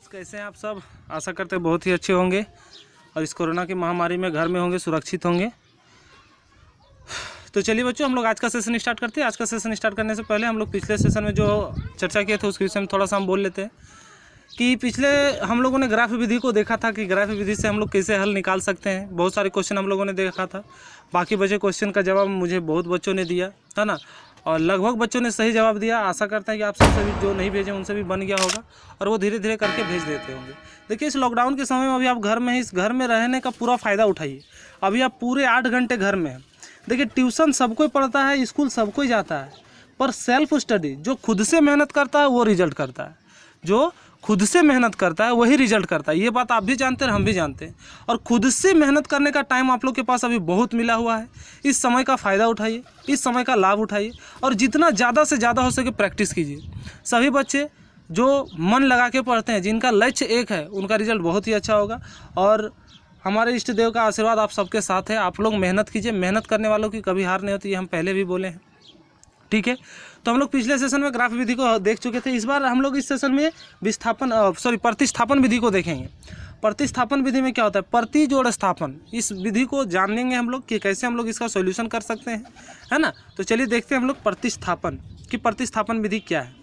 कैसे हैं आप सब? आशा करते हैं बहुत ही अच्छे होंगे और इस कोरोना की महामारी में घर में होंगे, सुरक्षित होंगे। तो चलिए बच्चों, हम लोग आज का सेशन स्टार्ट करते हैं। आज का सेशन स्टार्ट करने से पहले हम लोग पिछले सेशन में जो चर्चा किए थे उसके विषय में थोड़ा सा हम बोल लेते हैं कि पिछले हम लोगों ने ग्राफ विधि को देखा था कि ग्राफ विधि से हम लोग कैसे हल निकाल सकते हैं। बहुत सारे क्वेश्चन हम लोगों ने देखा था। बाकी बचे क्वेश्चन का जवाब मुझे बहुत बच्चों ने दिया था ना, और लगभग बच्चों ने सही जवाब दिया। आशा करते हैं कि आप सबसे भी जो नहीं भेजे उनसे भी बन गया होगा और वो धीरे धीरे करके भेज देते होंगे। देखिए, इस लॉकडाउन के समय में अभी आप घर में हैं, इस घर में रहने का पूरा फ़ायदा उठाइए। अभी आप पूरे 8 घंटे घर में हैं। देखिए, ट्यूशन सबको ही पढ़ता है, स्कूल सबको ही जाता है, पर सेल्फ स्टडी जो खुद से मेहनत करता है वो रिजल्ट करता है। जो खुद से मेहनत करता है वही रिजल्ट करता है। ये बात आप भी जानते हैं, हम भी जानते हैं। और खुद से मेहनत करने का टाइम आप लोग के पास अभी बहुत मिला हुआ है। इस समय का फ़ायदा उठाइए, इस समय का लाभ उठाइए और जितना ज़्यादा से ज़्यादा हो सके प्रैक्टिस कीजिए। सभी बच्चे जो मन लगा के पढ़ते हैं, जिनका लक्ष्य एक है, उनका रिजल्ट बहुत ही अच्छा होगा। और हमारे इष्ट देव का आशीर्वाद आप सबके साथ है। आप लोग मेहनत कीजिए। मेहनत करने वालों की कभी हार नहीं होती, ये हम पहले भी बोले हैं। ठीक है, तो हम लोग पिछले सेशन में ग्राफ विधि को देख चुके थे। इस बार हम लोग इस सेशन में प्रतिस्थापन विधि को देखेंगे। प्रतिस्थापन विधि में क्या होता है? प्रति जोड़ स्थापन। इस विधि को जानेंगे हम लोग कि कैसे हम लोग इसका सॉल्यूशन कर सकते हैं, है ना। तो चलिए देखते हैं हम लोग प्रतिस्थापन की प्रतिस्थापन विधि क्या है।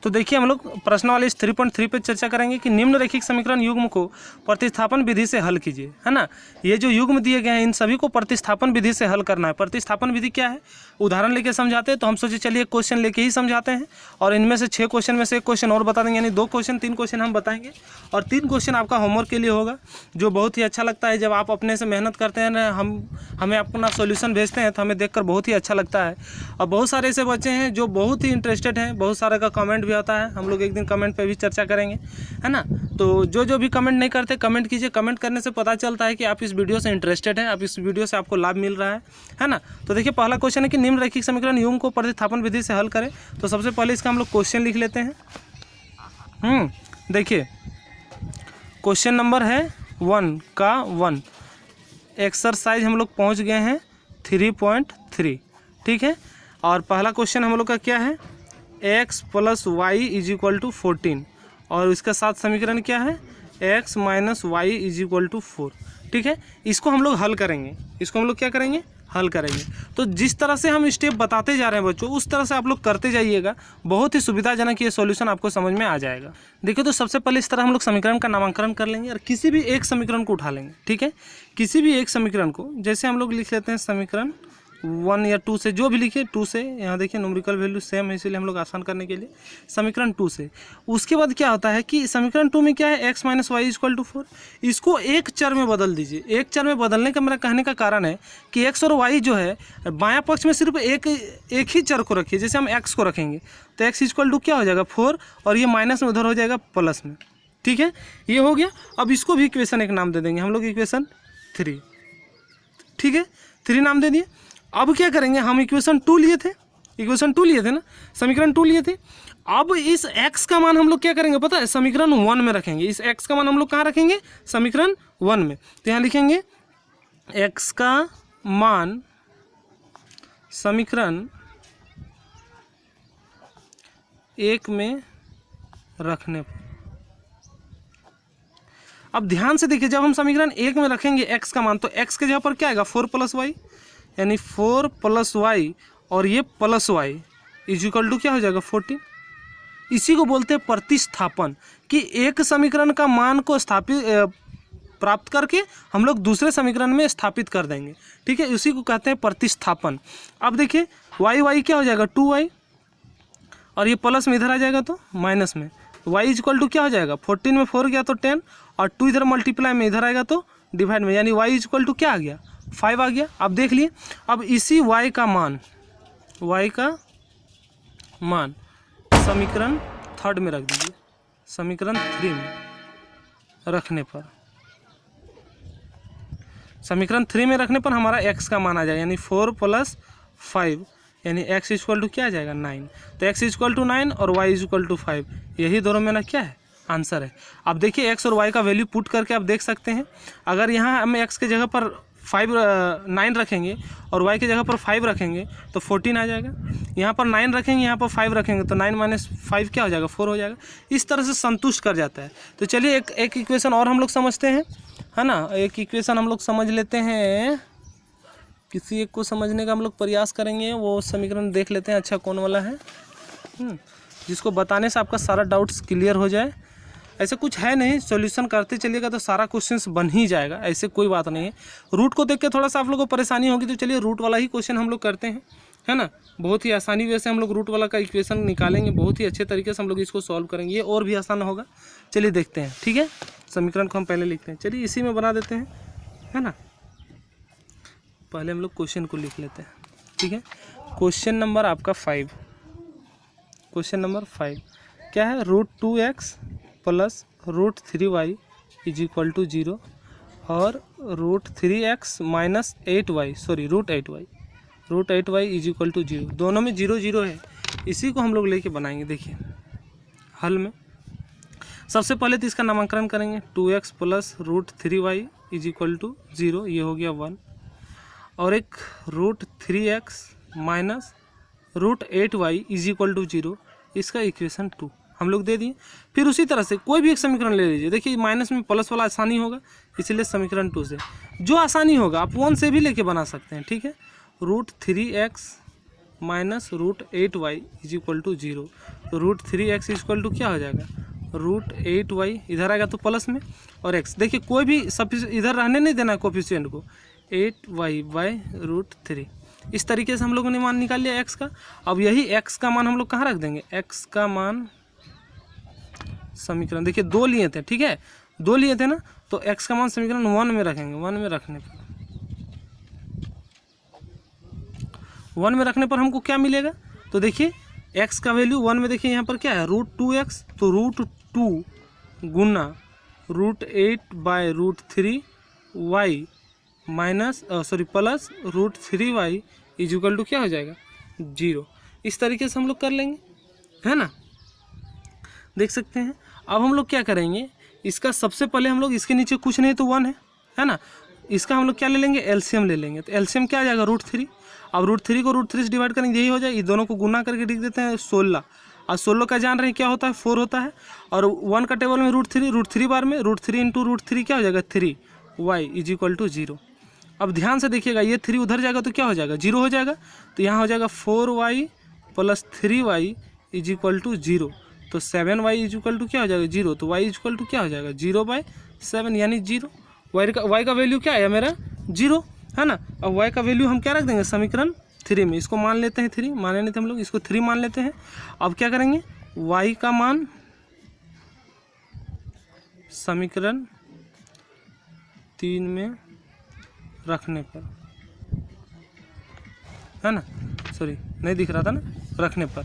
तो देखिए, हम लोग प्रश्नावली 3.3 पे चर्चा करेंगे कि निम्नरेखिक समीकरण युग्म को प्रतिस्थापन विधि से हल कीजिए, है ना। ये जो युग्म दिए गए हैं इन सभी को प्रतिस्थापन विधि से हल करना है। प्रतिस्थापन विधि क्या है? उदाहरण लेके समझाते हैं। तो हम सोचे चलिए एक क्वेश्चन लेके ही समझाते हैं और इनमें से 6 क्वेश्चन में से एक क्वेश्चन और बता देंगे, यानी 2 क्वेश्चन 3 क्वेश्चन हम बताएंगे और 3 क्वेश्चन आपका होमवर्क के लिए होगा, जो बहुत ही अच्छा लगता है। जब आप अपने से मेहनत करते हैं ना, हमें अपना सोल्यूशन भेजते हैं तो हमें देखकर बहुत ही अच्छा लगता है। और बहुत सारे ऐसे बच्चे हैं जो बहुत ही इंटरेस्टेड हैं, बहुत सारे का कमेंट भी आता है। हम लोग एक दिन कमेंट पे भी चर्चा करेंगे, है ना। तो जो भी कमेंट नहीं करते, कमेंट कीजिए। कमेंट करने से पता चलता है कि आप इस वीडियो से इंटरेस्टेड हैं, आप इस वीडियो से आपको लाभ मिल रहा है ना। तो देखिए, पहला क्वेश्चन है कि निम्नरेखिक समीकरण युग्म को प्रतिस्थापन विधि से हल करें। तो सबसे पहले इसका हम लोग क्वेश्चन लिख लेते हैं। देखिए, क्वेश्चन नंबर है 1 का 1। एक्सरसाइज हम लोग पहुंच गए हैं 3.3। ठीक है, और पहला क्वेश्चन हम लोग का क्या है? x + y = 14 और इसका साथ समीकरण क्या है? x - y = 4। ठीक है, इसको हम लोग हल करेंगे। इसको हम लोग क्या करेंगे? हल करेंगे। तो जिस तरह से हम स्टेप बताते जा रहे हैं बच्चों, उस तरह से आप लोग करते जाइएगा। बहुत ही सुविधाजनक ये सॉल्यूशन आपको समझ में आ जाएगा। देखिए, तो सबसे पहले इस तरह हम लोग समीकरण का नामांकन कर लेंगे और किसी भी एक समीकरण को उठा लेंगे। ठीक है, किसी भी एक समीकरण को, जैसे हम लोग लिख लेते हैं समीकरण 1 या 2 से, जो भी लिखिए 2 से। यहाँ देखिए न्यूमेरिकल वैल्यू सेम है, इसीलिए हम लोग आसान करने के लिए समीकरण 2 से। उसके बाद क्या होता है कि समीकरण 2 में क्या है? x - y = 4। इसको एक चर में बदल दीजिए। एक चर में बदलने का मेरा कहने का कारण है कि x और y जो है, बायां पक्ष में सिर्फ एक ही चर को रखिए। जैसे हम x को रखेंगे तो x = क्या हो जाएगा? 4, और ये माइनस में उधर हो जाएगा प्लस में। ठीक है, ये हो गया। अब इसको भी इक्वेशन एक नाम दे देंगे हम लोग, इक्वेशन 3। ठीक है, 3 नाम दे दिए। अब क्या करेंगे? हम इक्वेशन 2 लिए थे, ना, समीकरण 2 लिए थे। अब इस x का मान हम लोग क्या करेंगे पता है? समीकरण 1 में रखेंगे। इस x का मान हम लोग कहाँ रखेंगे? समीकरण 1 में। तो यहाँ लिखेंगे x का मान समीकरण 1 में रखने पर। अब ध्यान से देखिए, जब हम समीकरण 1 में रखेंगे x का मान, तो x के जगह पर क्या आएगा? 4 + y, यानी 4 + y और ये प्लस y = क्या हो जाएगा? 14। इसी को बोलते हैं प्रतिस्थापन, कि एक समीकरण का मान को प्राप्त करके हम लोग दूसरे समीकरण में स्थापित कर देंगे। ठीक है, इसी को कहते हैं प्रतिस्थापन। अब देखिए, y क्या हो जाएगा? 2y, और ये प्लस में इधर आ जाएगा तो माइनस में। y = क्या हो जाएगा? 14 में 4 गया तो 10, और 2 इधर मल्टीप्लाई में इधर आएगा तो डिवाइड में, यानी y = क्या आ गया? 5 आ गया। अब देख लिए, अब इसी y का मान समीकरण 3 में रख दीजिए। समीकरण 3 में रखने पर, समीकरण 3 में रखने पर हमारा x का मान आ जाएगा, यानी 4 + 5, यानी x = क्या आ जाएगा? 9। तो x = 9 और y = 5, यही दोनों में ना क्या है? आंसर है। अब देखिए x और y का वैल्यू पुट करके आप देख सकते हैं। अगर यहाँ हम x के जगह पर 9 रखेंगे और y की जगह पर 5 रखेंगे तो 14 आ जाएगा। यहाँ पर 9 रखेंगे, यहाँ पर 5 रखेंगे तो 9 - 5 क्या हो जाएगा, 4 हो जाएगा। इस तरह से संतुष्ट कर जाता है। तो चलिए एक इक्वेशन और हम लोग समझते हैं, है ना। एक इक्वेशन हम लोग समझ लेते हैं, किसी एक को समझने का हम लोग प्रयास करेंगे। वो समीकरण देख लेते हैं अच्छा कौन वाला है, जिसको बताने से आपका सारा डाउट्स क्लियर हो जाए। ऐसे कुछ है नहीं, सॉल्यूशन करते चलिएगा तो सारा क्वेश्चंस बन ही जाएगा, ऐसे कोई बात नहीं है। रूट को देख के थोड़ा सा आप लोगों को परेशानी होगी, तो चलिए रूट वाला ही क्वेश्चन हम लोग करते हैं, है ना। बहुत ही आसानी वे से हम लोग रूट वाला का इक्वेशन निकालेंगे, बहुत ही अच्छे तरीके से हम लोग इसको सॉल्व करेंगे, ये और भी आसान होगा। चलिए देखते हैं, ठीक है। समीकरण को हम पहले लिखते हैं, चलिए इसी में बना देते हैं, है ना। पहले हम लोग क्वेश्चन को लिख लेते हैं, ठीक है। क्वेश्चन नंबर आपका 5, क्वेश्चन नंबर 5 क्या है, √2x plus √3y is equal to 0 और √3x minus 8y √8y is equal to 0। दोनों में 0 0 है, इसी को हम लोग लेके बनाएंगे। देखिए हल में सबसे पहले तो इसका नामकरण करेंगे, 2x plus √3y is equal to 0, ये हो गया 1, और एक √3x minus √8y is equal to 0, इसका इक्वेशन 2 हम लोग दे दिए। फिर उसी तरह से कोई भी एक समीकरण ले लीजिए। देखिए माइनस में प्लस वाला आसानी होगा, इसलिए समीकरण 2 से जो आसानी होगा आप 1 से भी लेके बना सकते हैं, ठीक है। √3x minus √8y is equal to 0, तो √3x इक्वल टू क्या हो जाएगा, √8y इधर आएगा तो प्लस में, और x देखिए कोई भी सब इधर रहने नहीं देना है कोफिशिएंट को, 8y बाई √3। इस तरीके से हम लोगों ने मान निकाल लिया x का। अब यही x का मान हम लोग कहाँ रख देंगे, x का मान समीकरण देखिए 2 लिए थे, ठीक है, 2 लिए थे ना, तो x का मान समीकरण 1 में रखेंगे। 1 में रखने पर हमको क्या मिलेगा, तो देखिए x का वैल्यू 1 में देखिए यहाँ पर क्या है, √2x, तो √2 गुना √8 by √3y minus plus √3y is equal to क्या हो जाएगा, 0। इस तरीके से हम लोग कर लेंगे, है ना, देख सकते हैं। अब हम लोग क्या करेंगे, इसका सबसे पहले हम लोग इसके नीचे कुछ नहीं तो 1 है ना, इसका हम लोग क्या ले लेंगे, एलसीएम ले लेंगे। तो एलसीएम क्या आ जाएगा, √3। अब √3 को √3 से डिवाइड करेंगे, यही हो जाए। ये दोनों को गुना करके लिख देते हैं 16, और 16 का जान रहे हैं क्या होता है, 4 होता है, और 1 का टेबल में √3 बार में √3 इंटू √3 क्या हो जाएगा, 3y इज इक्वल टू 0। अब ध्यान से देखिएगा, ये 3 उधर जाएगा तो क्या हो जाएगा, 0 हो जाएगा। तो यहाँ हो जाएगा 4y plus 3y is equal to 0, तो 7y इज इक्वल टू क्या हो जाएगा, 0। तो y इज इक्वल टू क्या हो जाएगा, 0/7 यानी 0। y का वैल्यू क्या है मेरा, 0, है ना। अब y का वैल्यू हम क्या रख देंगे, समीकरण 3 में। इसको मान लेते हैं 3, माने नहीं थे हम लोग, इसको 3 मान लेते हैं। अब क्या करेंगे, y का मान समीकरण 3 में रखने पर, है ना, सॉरी नहीं दिख रहा था ना, रखने पर,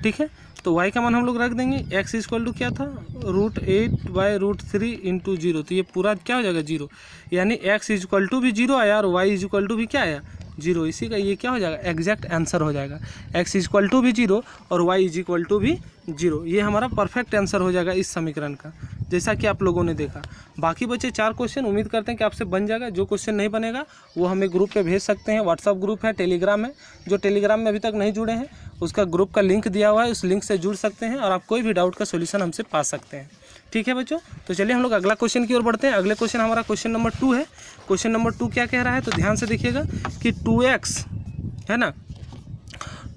ठीक है। तो y का मान हम लोग रख देंगे, x इक्वल टू क्या था, √8 बाय √3 इंटू 0, तो ये पूरा क्या हो जाएगा, 0, यानी x इक्वल टू भी 0 आया और y इक्वल टू भी क्या आया, 0। इसी का ये क्या हो जाएगा, एग्जैक्ट आंसर हो जाएगा। x इक्वल टू भी 0 और y इक्वल टू भी 0, ये हमारा परफेक्ट आंसर हो जाएगा इस समीकरण का, जैसा कि आप लोगों ने देखा। बाकी बचे 4 क्वेश्चन, उम्मीद करते हैं कि आपसे बन जाएगा। जो क्वेश्चन नहीं बनेगा वो हमें ग्रुप पे भेज सकते हैं, व्हाट्सअप ग्रुप है, टेलीग्राम है। जो टेलीग्राम में अभी तक नहीं जुड़े हैं उसका ग्रुप का लिंक दिया हुआ है, उस लिंक से जुड़ सकते हैं और आप कोई भी डाउट का सोल्यूशन हमसे पा सकते हैं, ठीक है बच्चों। तो चलिए हम लोग अगला क्वेश्चन की ओर बढ़ते हैं। अगले क्वेश्चन हमारा क्वेश्चन नंबर 2 है। क्वेश्चन नंबर 2 क्या कह रहा है, तो ध्यान से देखिएगा कि 2x है ना,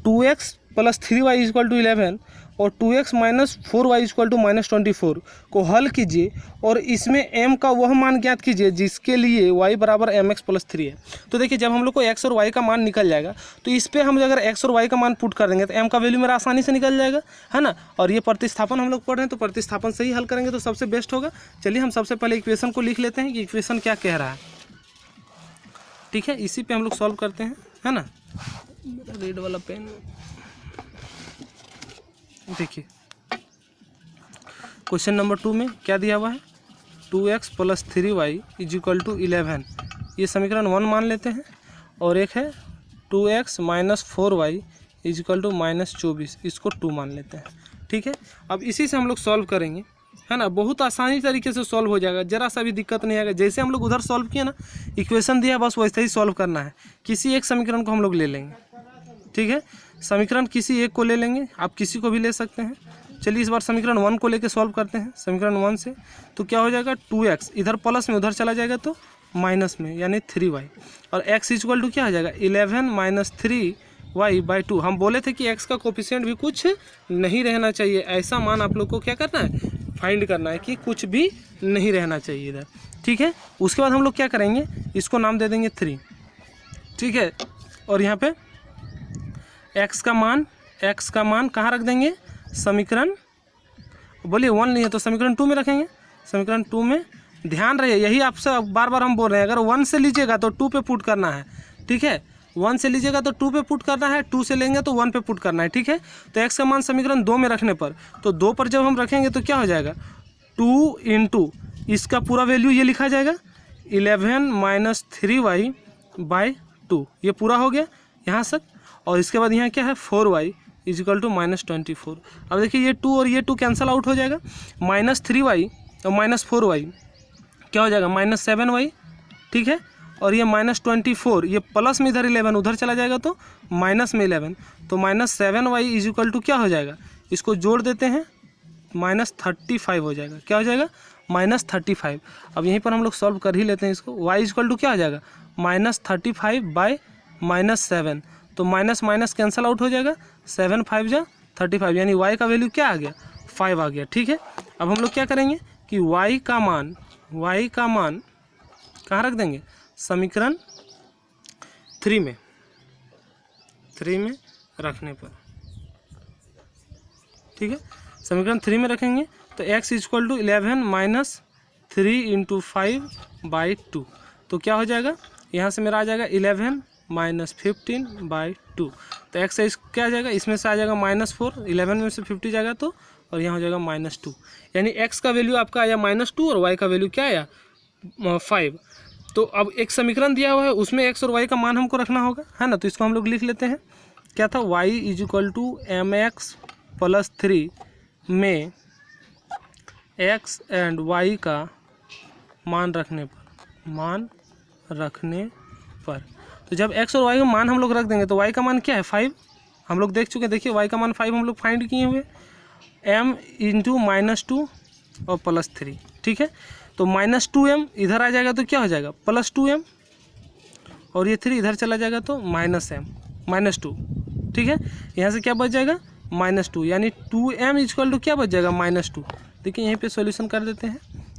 2x plus 3y equal to 11 और 2x minus 4y equal to -24 को हल कीजिए और इसमें m का वह मान ज्ञात कीजिए जिसके लिए y बराबर mx प्लस 3 है। तो देखिए जब हम लोग को x और y का मान निकल जाएगा तो इस पर हम अगर x और y का मान पुट कर देंगे तो m का वैल्यू मेरा आसानी से निकल जाएगा, है ना। और ये प्रतिस्थापन हम लोग पढ़ रहे हैं तो प्रतिस्थापन से ही हल करेंगे तो सबसे बेस्ट होगा। चलिए हम सबसे पहले इक्वेशन को लिख लेते हैं कि इक्वेशन क्या कह रहा है, ठीक है। इसी पर हम लोग सॉल्व करते हैं, है ना। मेरा रेड वाला पेन देखिए, क्वेश्चन नंबर 2 में क्या दिया हुआ है, 2x plus 3y is equal to 11, ये समीकरण 1 मान लेते हैं। और एक है 2x minus 4y is equal to -24, इसको 2 मान लेते हैं, ठीक है। अब इसी से हम लोग सॉल्व करेंगे, है ना, बहुत आसानी तरीके से सॉल्व हो जाएगा, जरा सा भी दिक्कत नहीं आएगा। जैसे हम लोग उधर सॉल्व किए ना, इक्वेशन दिया बस वैसे ही सॉल्व करना है। किसी एक समीकरण को हम लोग ले लेंगे, ठीक है, समीकरण किसी एक को ले लेंगे, आप किसी को भी ले सकते हैं। चलिए इस बार समीकरण 1 को लेके सॉल्व करते हैं। समीकरण 1 से तो क्या हो जाएगा, 2x इधर प्लस में उधर चला जाएगा तो माइनस में, यानी 3y, और x इक्वल टू क्या हो जाएगा 11 माइनस 3y/2। हम बोले थे कि x का कोफिशिएंट भी कुछ नहीं रहना चाहिए, ऐसा मान आप लोग को क्या करना है, फाइंड करना है कि कुछ भी नहीं रहना चाहिए इधर, ठीक है। उसके बाद हम लोग क्या करेंगे, इसको नाम दे देंगे 3, ठीक है, और यहाँ पे x का मान कहाँ रख देंगे, समीकरण, बोलिए 1 नहीं है तो समीकरण 2 में रखेंगे। समीकरण 2 में ध्यान रहे, यही आपसे बार बार हम बोल रहे हैं, अगर 1 से लीजिएगा तो 2 पे पुट करना है, ठीक है, 1 से लीजिएगा तो 2 पे पुट करना है, 2 से लेंगे तो 1 पे पुट करना है, ठीक है। तो x का मान समीकरण 2 में रखने पर, तो 2 पर जब हम रखेंगे तो क्या हो जाएगा, 2 इंटू इसका पूरा वैल्यू ये लिखा जाएगा 11 माइनस 3y/2, ये पूरा हो गया यहाँ तक। और इसके बाद यहाँ क्या है, 4y इजिकल टू -24। अब देखिए ये 2 और ये 2 कैंसिल आउट हो जाएगा, -3y और -4y क्या हो जाएगा, -7y, ठीक है, और ये -24, ये प्लस में इधर 11 उधर चला जाएगा तो माइनस में 11, तो -7y इजिकल टू क्या हो जाएगा, इसको जोड़ देते हैं -35 हो जाएगा, क्या हो जाएगा -35। अब यहीं पर हम लोग सॉल्व कर ही लेते हैं इसको, y इजिकल टू क्या हो जाएगा -35/-7, तो माइनस माइनस कैंसिल आउट हो जाएगा, 7 5 जा 35, यानी y का वैल्यू क्या आ गया, 5 आ गया, ठीक है। अब हम लोग क्या करेंगे कि y का मान कहाँ रख देंगे, समीकरण 3 में रखने पर, ठीक है, समीकरण 3 में रखेंगे तो x इक्वल टू 11 माइनस 3 × 5/2, तो क्या हो जाएगा, यहाँ से मेरा आ जाएगा 11 माइनस 15/2, तो x क्या आ जाएगा, इसमें से आ जाएगा -4, 11 में से 50 जाएगा तो, और यहाँ हो जाएगा -2, यानी x का वैल्यू आपका आया -2 और y का वैल्यू क्या आया 5। तो अब एक समीकरण दिया हुआ है, उसमें x और y का मान हमको रखना होगा, है ना, तो इसको हम लोग लिख लेते हैं, क्या था, y इजिकल टू mx + 3 में x एंड y का मान रखने पर, तो जब x और y का मान हम लोग रख देंगे तो y का मान क्या है 5, हम लोग देख चुके हैं, देखिए y का मान 5 हम लोग फाइंड किए हुए, m इंटू -2 और +3, ठीक है, तो -2m इधर आ जाएगा तो क्या हो जाएगा +2m, और ये 3 इधर चला जाएगा तो -2, ठीक है, यहाँ से क्या बच जाएगा -2, यानी 2m इक्वल टू क्या बच जाएगा -2। देखिए यहीं पे सॉल्यूशन कर देते हैं,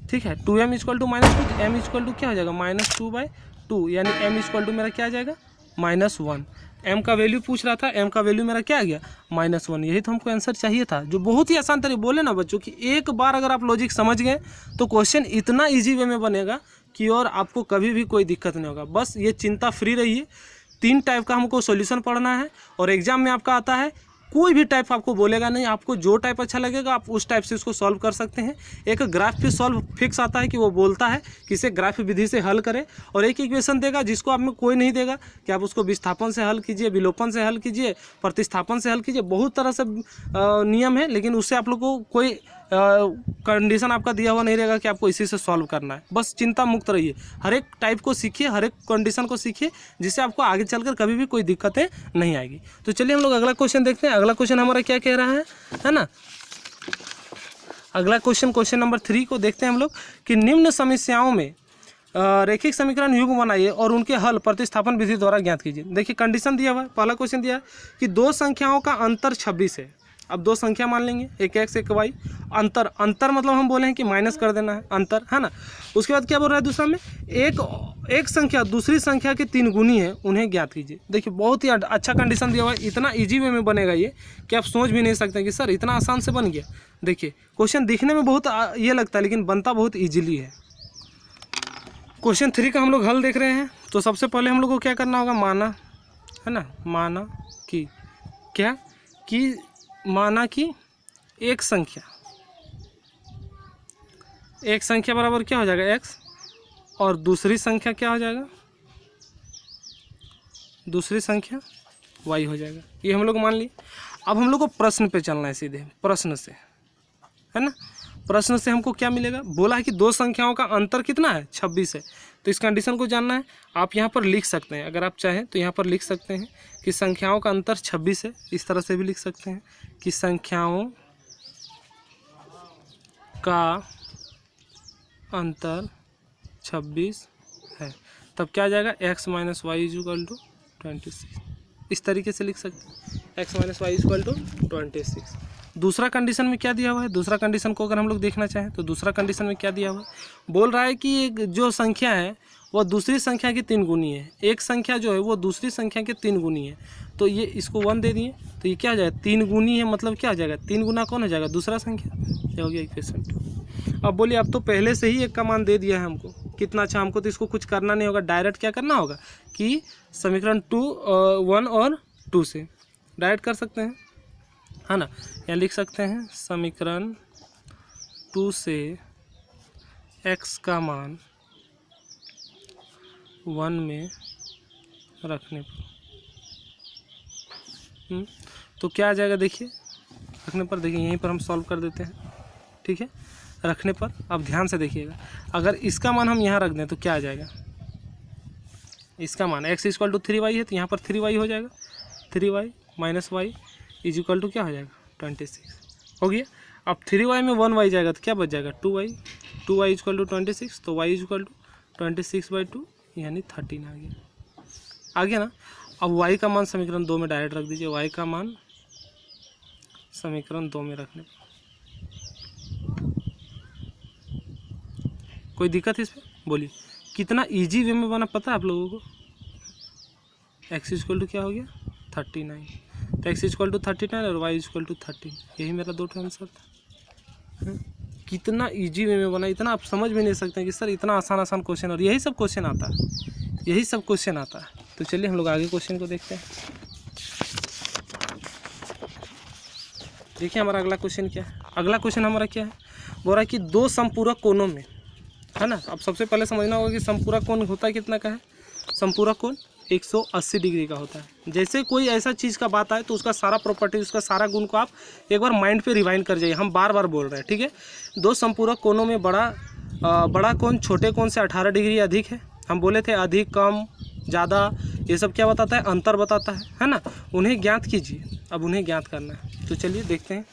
ठीक है, 2m इक्वल टू -2, तो m इक्वल टू क्या हो जाएगा -2/2, यानी m इक्वल टू मेरा क्या आ जाएगा -1। m का वैल्यू पूछ रहा था, m का वैल्यू मेरा क्या आ गया -1, यही तो हमको आंसर चाहिए था, जो बहुत ही आसान तरीके बोले ना बच्चों कि एक बार अगर आप लॉजिक समझ गए तो क्वेश्चन इतना ईजी वे में बनेगा कि और आपको कभी भी कोई दिक्कत नहीं होगा। बस ये चिंता फ्री रहिए, 3 टाइप का हमको सॉल्यूशन पढ़ना है, और एग्जाम में आपका आता है कोई भी टाइप आपको बोलेगा नहीं, आपको जो टाइप अच्छा लगेगा आप उस टाइप से उसको सॉल्व कर सकते हैं। एक ग्राफ पे सॉल्व फिक्स आता है कि वो बोलता है कि इसे ग्राफ विधि से हल करें, और एक इक्वेशन देगा जिसको आप में कोई नहीं देगा कि आप उसको विस्थापन से हल कीजिए, विलोपन से हल कीजिए, प्रतिस्थापन से हल कीजिए, बहुत तरह से नियम है, लेकिन उससे आप लोग को कोई कंडीशन आपका दिया हुआ नहीं रहेगा कि आपको इसी से सॉल्व करना है। बस चिंता मुक्त रहिए, हर एक टाइप को सीखिए, हर एक कंडीशन को सीखिए, जिससे आपको आगे चलकर कभी भी कोई दिक्कतें नहीं आएगी। तो चलिए हम लोग अगला क्वेश्चन देखते हैं। अगला क्वेश्चन हमारा क्या कह रहा है ना, अगला क्वेश्चन नंबर 3 को देखते हैं हम लोग कि निम्न समस्याओं में रैखिक समीकरण युग्म बनाइए और उनके हल प्रतिस्थापन विधि द्वारा ज्ञात कीजिए। देखिए कंडीशन दिया हुआ है, पहला क्वेश्चन दिया है कि 2 संख्याओं का अंतर 26 है। अब 2 संख्या मान लेंगे, एक x एक y, अंतर मतलब हम बोले हैं कि माइनस कर देना है, अंतर, है ना। उसके बाद क्या बोल रहा है दूसरा में, एक संख्या दूसरी संख्या के 3 गुनी है, उन्हें ज्ञात कीजिए। देखिए बहुत ही अच्छा कंडीशन दिया हुआ है, इतना इजी वे में बनेगा ये कि आप सोच भी नहीं सकते कि सर इतना आसान से बन गया। देखिए क्वेश्चन दिखने में बहुत ये लगता है, लेकिन बनता बहुत ईजिली है। क्वेश्चन 3 का हम लोग हल देख रहे हैं, तो सबसे पहले हम लोग को क्या करना होगा, माना, है ना, माना कि क्या कि माना कि एक संख्या बराबर क्या हो जाएगा x, और दूसरी संख्या क्या हो जाएगा, दूसरी संख्या y हो जाएगा। ये हम लोग मान लिए। अब हम लोग को प्रश्न पे चलना है, सीधे प्रश्न से, है ना। प्रश्न से हमको क्या मिलेगा, बोला है कि दो संख्याओं का अंतर कितना है 26 है। तो इस कंडीशन को जानना है। आप यहाँ पर लिख सकते हैं, अगर आप चाहें तो यहाँ पर लिख सकते हैं कि संख्याओं का अंतर 26 है। इस तरह से भी लिख सकते हैं कि संख्याओं का अंतर 26 है। तब क्या आ जाएगा, x minus y is equal to 26। इस तरीके से लिख सकते हैं x minus y is equal to 26। दूसरा कंडीशन में क्या दिया हुआ है, दूसरा कंडीशन को अगर हम लोग देखना चाहें तो दूसरा कंडीशन में क्या दिया हुआ है, बोल रहा है कि एक जो संख्या है वह दूसरी संख्या की 3 गुनी है। एक संख्या जो है वो दूसरी संख्या के 3 गुनी है। तो ये इसको 1 दे दिए तो ये क्या हो जाएगा, 3 गुनी है, मतलब क्या हो जाएगा, 3 गुना कौन हो जाएगा, दूसरा संख्या। ये हो गया इक्वेशन 2। अब बोलिए, अब तो पहले से ही एक का मान दे दिया है हमको, कितना अच्छा। हमको तो इसको कुछ करना नहीं होगा, डायरेक्ट क्या करना होगा कि समीकरण 1 और 2 से डायरेक्ट कर सकते हैं, है ना। या लिख सकते हैं समीकरण 2 से x का मान 1 में रखने पर तो क्या आ जाएगा, देखिए रखने पर, देखिए यहीं पर हम सॉल्व कर देते हैं, ठीक है। रखने पर अब ध्यान से देखिएगा, अगर इसका मान हम यहाँ रख दें तो क्या आ जाएगा, इसका मान x इक्वल टू 3y है तो यहाँ पर 3y हो जाएगा, 3y minus y is equal to क्या हो जाएगा 26 हो गया। अब 3y में 1y जाएगा तो क्या बच जाएगा 2y इक्वल टू 26, तो y इक्वल टू 26/2 यानी 13 आ गया ना। अब y का मान समीकरण 2 में डायरेक्ट रख दीजिए, y का मान समीकरण 2 में रखने पर कोई दिक्कत है इसमें, बोलिए कितना इजी वे में बना, पता है आप लोगों को। x इक्वल टू क्या हो गया 39, तो x इक्वल टू 39 और y इक्वल टू 13, यही मेरा 2 आंसर था। कितना इजी वे में बना, इतना आप समझ भी नहीं सकते हैं कि सर इतना आसान आसान क्वेश्चन, और यही सब क्वेश्चन आता है, यही सब क्वेश्चन आता है। तो चलिए हम लोग आगे क्वेश्चन को देखते हैं। देखिए हमारा अगला क्वेश्चन क्या है, अगला क्वेश्चन हमारा क्या है, बोल रहा है कि दो समपूरक कोणों में, है ना। अब सबसे पहले समझना होगा कि समपूरक कोण होता है कितना का है, समपूरक कोण 180 डिग्री का होता है। जैसे कोई ऐसा चीज़ का बात आए तो उसका सारा प्रॉपर्टी, उसका सारा गुण को आप एक बार माइंड पे रिवाइंड कर जाइए, हम बार बार बोल रहे हैं, ठीक है। दो समपूरक कोणों में बड़ा कोण छोटे कोण से 18 डिग्री अधिक है। हम बोले थे अधिक कम ज़्यादा ये सब क्या बताता है, अंतर बताता है ना। उन्हें ज्ञात कीजिए, अब उन्हें ज्ञात करना है। तो चलिए देखते हैं,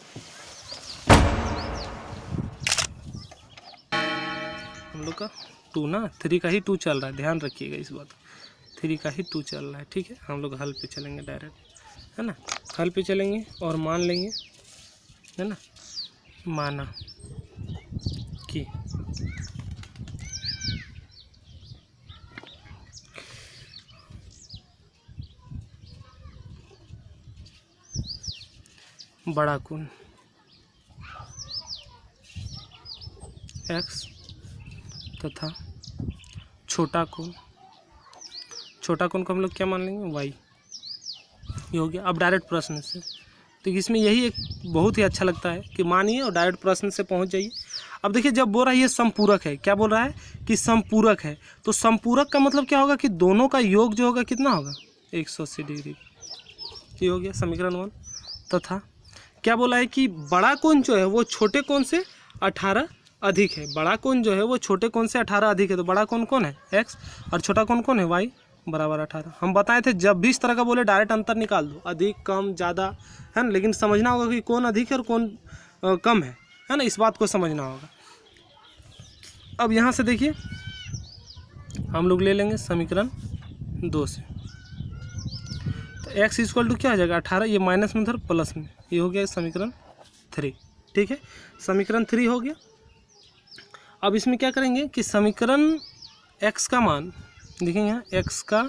हम लोग का 2 ना 3 का ही 2 चल रहा है, ध्यान रखिएगा इस बात, 3 का ही 2 चल रहा है, ठीक है। हम लोग हल पे चलेंगे डायरेक्ट, है ना। हल पे चलेंगे और मान लेंगे, है ना, माना कि बड़ा कोण x तथा छोटा कोण को हम लोग क्या मान लेंगे y, ये हो गया। अब डायरेक्ट प्रश्न से, तो इसमें यही एक बहुत ही अच्छा लगता है कि मानिए और डायरेक्ट प्रश्न से पहुंच जाइए। अब देखिए जब बोल रहा है ये संपूरक है, क्या बोल रहा है कि संपूरक है, तो संपूरक का मतलब क्या होगा कि दोनों का योग जो होगा कितना होगा 180 डिग्री, ये हो गया समीकरण 1। तथा क्या बोला है कि बड़ा कोण जो है वो छोटे कोण से 18 अधिक है, बड़ा कोण जो है वो छोटे कोण से 18 अधिक है। तो बड़ा कोण कौन है x और छोटा कोण कौन है y बराबर 18। हम बताए थे जब भी इस तरह का बोले डायरेक्ट अंतर निकाल दो, अधिक कम ज़्यादा, है ना। लेकिन समझना होगा कि कौन अधिक है और कौन कम है ना, इस बात को समझना होगा। अब यहाँ से देखिए हम लोग ले लेंगे समीकरण 2 से, तो x इक्वल टू क्या हो जाएगा 18, ये माइनस में उधर प्लस में, ये हो गया समीकरण 3, ठीक है। समीकरण 3 हो गया। अब इसमें क्या करेंगे कि समीकरण x का मान, देखिए यहाँ x का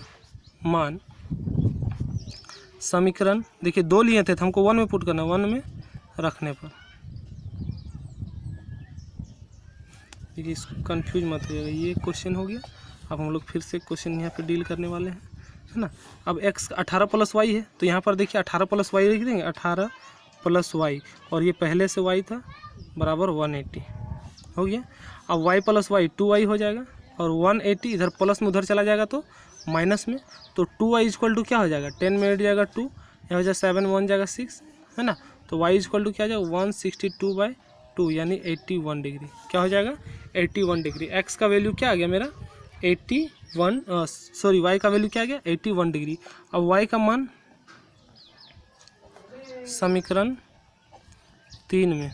मान समीकरण, देखिए 2 लिए थे तो हमको 1 में पुट करना, 1 में रखने पर, देखिए इसको कंफ्यूज मत होइएगा, ये क्वेश्चन हो गया। अब हम लोग फिर से क्वेश्चन यहाँ पे डील करने वाले हैं, है ना। अब x 18 प्लस वाई है, तो यहाँ पर देखिए 18 प्लस वाई लिख देंगे, 18 प्लस वाई, और ये पहले से y था बराबर 180 हो गया। अब y प्लस वाई 2y हो जाएगा, और 180 इधर प्लस में उधर चला जाएगा तो माइनस में, तो 2y इक्वल टू क्या हो जाएगा 10 में हट जाएगा 2, यह हो जाएगा 7 1 जाएगा 6, है ना। तो y इक्वल टू क्या हो जाएगा 162/2 2 यानी 81 डिग्री। क्या हो जाएगा? 81 डिग्री। एक्स का वैल्यू क्या आ गया मेरा? 81 सॉरी वाई का वैल्यू क्या आ गया? 81 डिग्री। अब वाई का मान समीकरण 3 में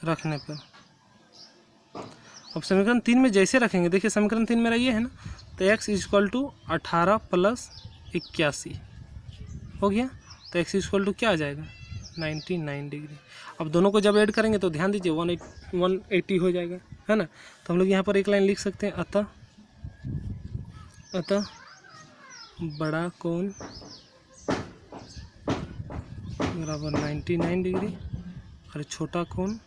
रखने पर, अब समीकरण 3 में जैसे रखेंगे, देखिए समीकरण 3 मेरा ये है ना, तो x इक्वल टू 18 + 81 हो गया। तो x इक्वल टू क्या आ जाएगा? 99 डिग्री। अब दोनों को जब ऐड करेंगे तो ध्यान दीजिए 180 हो जाएगा, है ना। तो हम लोग यहाँ पर एक लाइन लिख सकते हैं, अतः बड़ा कोण बराबर 99 डिग्री और छोटा कोण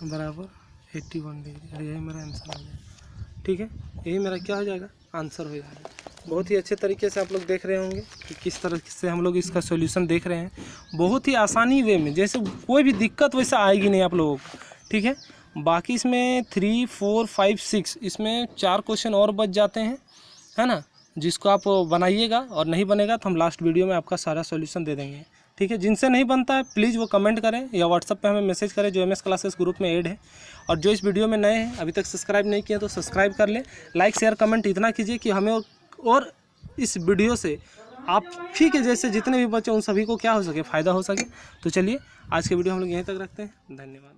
बराबर 81 डिग्री। और यही मेरा आंसर हो जाएगा। ठीक है, यही मेरा क्या हो जाएगा? आंसर हो जाएगा। बहुत ही अच्छे तरीके से आप लोग देख रहे होंगे कि किस तरह से हम लोग इसका सॉल्यूशन देख रहे हैं, बहुत ही आसानी वे में, जैसे कोई भी दिक्कत वैसा आएगी नहीं आप लोगों को। ठीक है, बाकी इसमें 3, 4, 5, 6 इसमें 4 क्वेश्चन और बच जाते हैं, है ना, जिसको आप बनाइएगा, और नहीं बनेगा तो हम लास्ट वीडियो में आपका सारा सॉल्यूशन दे देंगे। ठीक है, जिनसे नहीं बनता है प्लीज़ वो कमेंट करें या व्हाट्सएप पे हमें मैसेज करें, जो MS क्लासेस ग्रुप में ऐड है। और जो इस वीडियो में नए हैं, अभी तक सब्सक्राइब नहीं किए तो सब्सक्राइब कर लें। लाइक शेयर कमेंट इतना कीजिए कि हमें और इस वीडियो से आप ही के जैसे जितने भी बच्चे उन सभी को क्या हो सके, फ़ायदा हो सके। तो चलिए आज के वीडियो हम लोग यहीं तक रखते हैं। धन्यवाद।